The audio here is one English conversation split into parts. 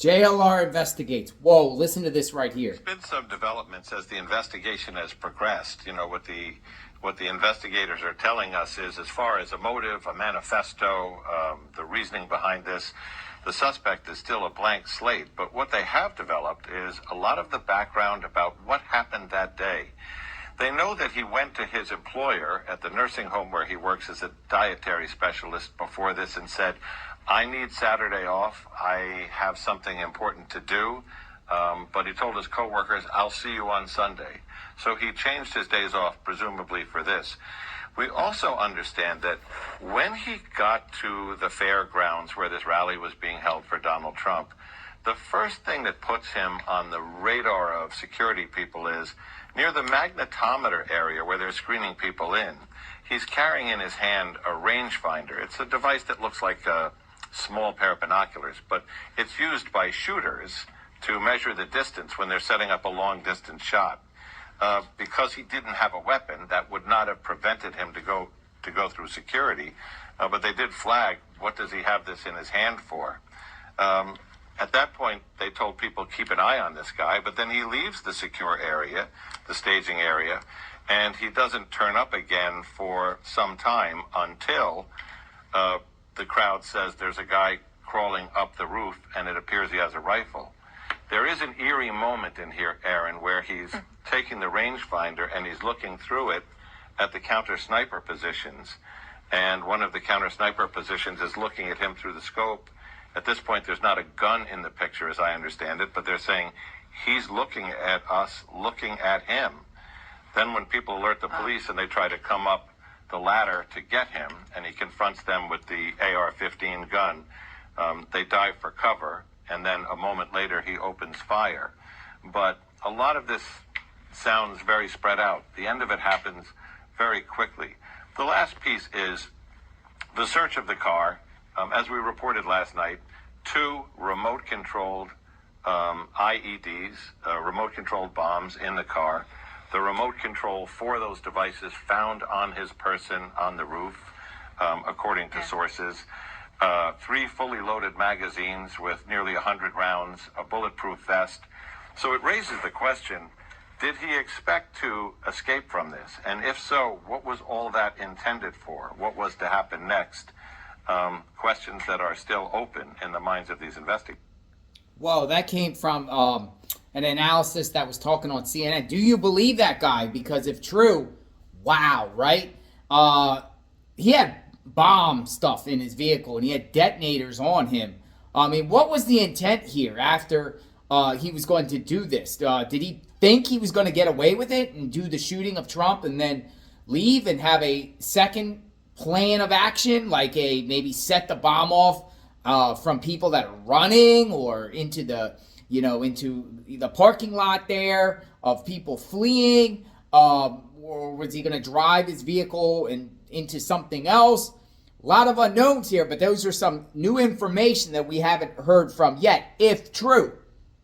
JLR investigates. Whoa, listen to this right here. There's been some developments as the investigation has progressed. You know, what the investigators are telling us is, as far as a motive, a manifesto, the reasoning behind this, the suspect is still a blank slate. But what they have developed is a lot of the background about what happened that day. They know that he went to his employer at the nursing home where he works as a dietary specialist before this and said, I need Saturday off. I have something important to do. But he told his coworkers, I'll see you on Sunday. So he changed his days off, presumably for this. We also understand that when he got to the fairgrounds where this rally was being held for Donald Trump, the first thing that puts him on the radar of security people is near the magnetometer area where they're screening people in. He's carrying in his hand a rangefinder. It's a device that looks like a small pair of binoculars, but it's used by shooters to measure the distance when they're setting up a long-distance shot. Because he didn't have a weapon, that would not have prevented him to go through security, but they did flag, what does he have this in his hand for? At that point, they told people, keep an eye on this guy, but then he leaves the secure area, the staging area, and he doesn't turn up again for some time until the crowd says there's a guy crawling up the roof, and it appears he has a rifle. There is an eerie moment in here, Aaron, where he's taking the rangefinder and he's looking through it at the counter sniper positions. And one of the counter sniper positions is looking at him through the scope. At this point, there's not a gun in the picture, as I understand it, but they're saying he's looking at us, looking at him. Then when people alert the police and they try to come up the ladder to get him, and he confronts them with the AR-15 gun, they dive for cover, and then a moment later he opens fire. But a lot of this sounds very spread out. The end of it happens very quickly. The last piece is the search of the car. As we reported last night, 2 remote-controlled IEDs, remote-controlled bombs in the car. The remote control for those devices found on his person on the roof, according to sources. 3 fully loaded magazines with nearly 100 rounds, a bulletproof vest. So it raises the question, did he expect to escape from this? And if so, what was all that intended for? What was to happen next? Questions that are still open in the minds of these investigators. Whoa, that came from an analysis that was talking on CNN. Do you believe that guy? Because if true, wow, right? He had bomb stuff in his vehicle and he had detonators on him. I mean, what was the intent here after he was going to do this? Did he think he was going to get away with it and do the shooting of Trump and then leave and have a second plan of action, like maybe set the bomb off from people that are running or into the parking lot there of people fleeing, or was he going to drive his vehicle and into something else? A lot of unknowns here, but those are some new information that we haven't heard from yet, if true.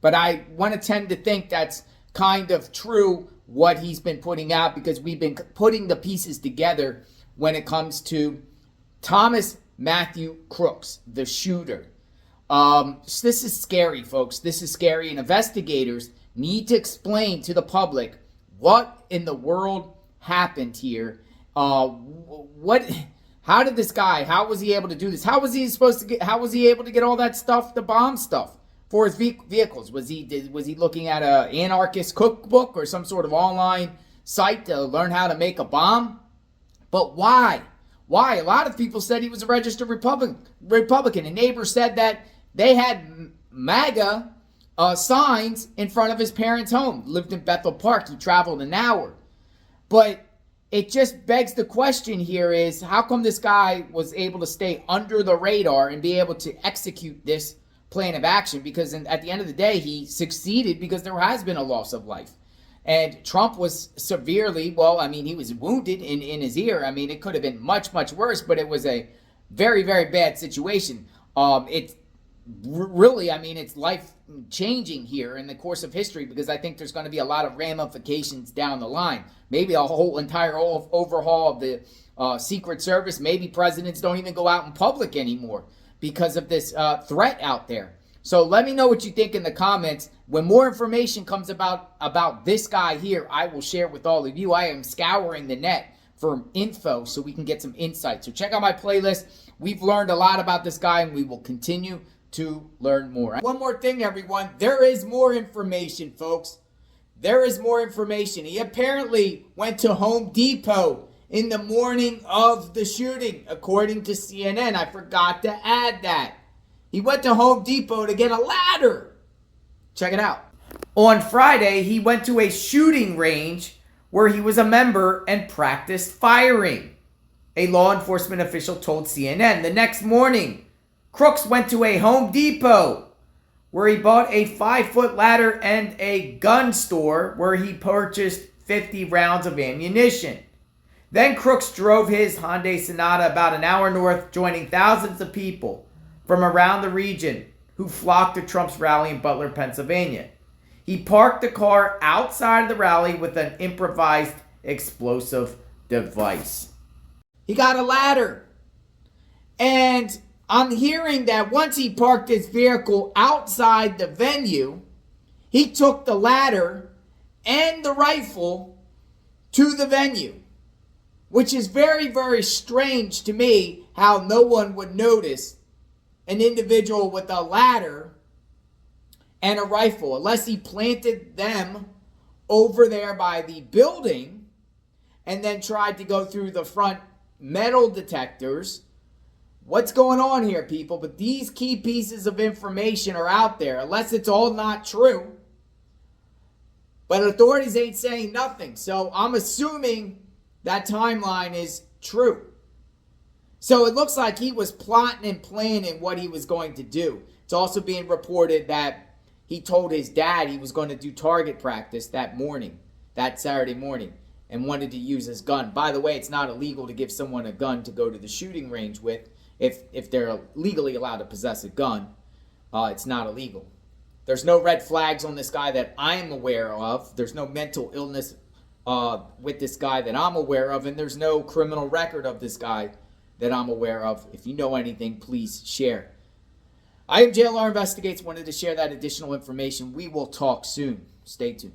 But I want to tend to think that's kind of true what he's been putting out, because we've been putting the pieces together when it comes to Thomas Matthew Crooks, the shooter. This is scary, folks. This is scary, and investigators need to explain to the public what in the world happened here. How did this guy, how was he able to do this? How was he able to get all that stuff, the bomb stuff, for his vehicles? Was he looking at an anarchist cookbook or some sort of online site to learn how to make a bomb? But why? Why? A lot of people said he was a registered Republican. And neighbors said that they had MAGA signs in front of his parents' home. Lived in Bethel Park. He traveled an hour. But it just begs the question here is, how come this guy was able to stay under the radar and be able to execute this plan of action? Because at the end of the day, he succeeded because there has been a loss of life. And Trump was severely, he was wounded in his ear. I mean, it could have been much, much worse, but it was a very, very bad situation. It's really, it's life-changing here in the course of history, because I think there's going to be a lot of ramifications down the line. Maybe a whole entire overhaul of the Secret Service. Maybe presidents don't even go out in public anymore because of this threat out there. So let me know what you think in the comments. When more information comes about this guy here, I will share with all of you. I am scouring the net for info so we can get some insight. So check out my playlist. We've learned a lot about this guy, and we will continue to learn more. One more thing, everyone. There is more information, folks. There is more information. He apparently went to Home Depot in the morning of the shooting, according to CNN. I forgot to add that. He went to Home Depot to get a ladder. Check it out. On Friday, he went to a shooting range where he was a member and practiced firing. A law enforcement official told CNN. The next morning, Crooks went to a Home Depot where he bought a 5-foot ladder and a gun store where he purchased 50 rounds of ammunition. Then Crooks drove his Hyundai Sonata about an hour north, joining thousands of people from around the region who flocked to Trump's rally in Butler, Pennsylvania. He parked the car outside of the rally with an improvised explosive device. He got a ladder. And I'm hearing that once he parked his vehicle outside the venue, he took the ladder and the rifle to the venue, which is very, very strange to me how no one would notice an individual with a ladder and a rifle, unless he planted them over there by the building and then tried to go through the front metal detectors. What's going on here, people? But these key pieces of information are out there, unless it's all not true. But authorities ain't saying nothing. So I'm assuming that timeline is true. So it looks like he was plotting and planning what he was going to do. It's also being reported that he told his dad he was going to do target practice that morning, that Saturday morning, and wanted to use his gun. By the way, it's not illegal to give someone a gun to go to the shooting range with. If they're legally allowed to possess a gun, it's not illegal. There's no red flags on this guy that I'm aware of. There's no mental illness with this guy that I'm aware of, and there's no criminal record of this guy that I'm aware of. If you know anything, please share. I am JLR Investigates. Wanted to share that additional information. We will talk soon. Stay tuned.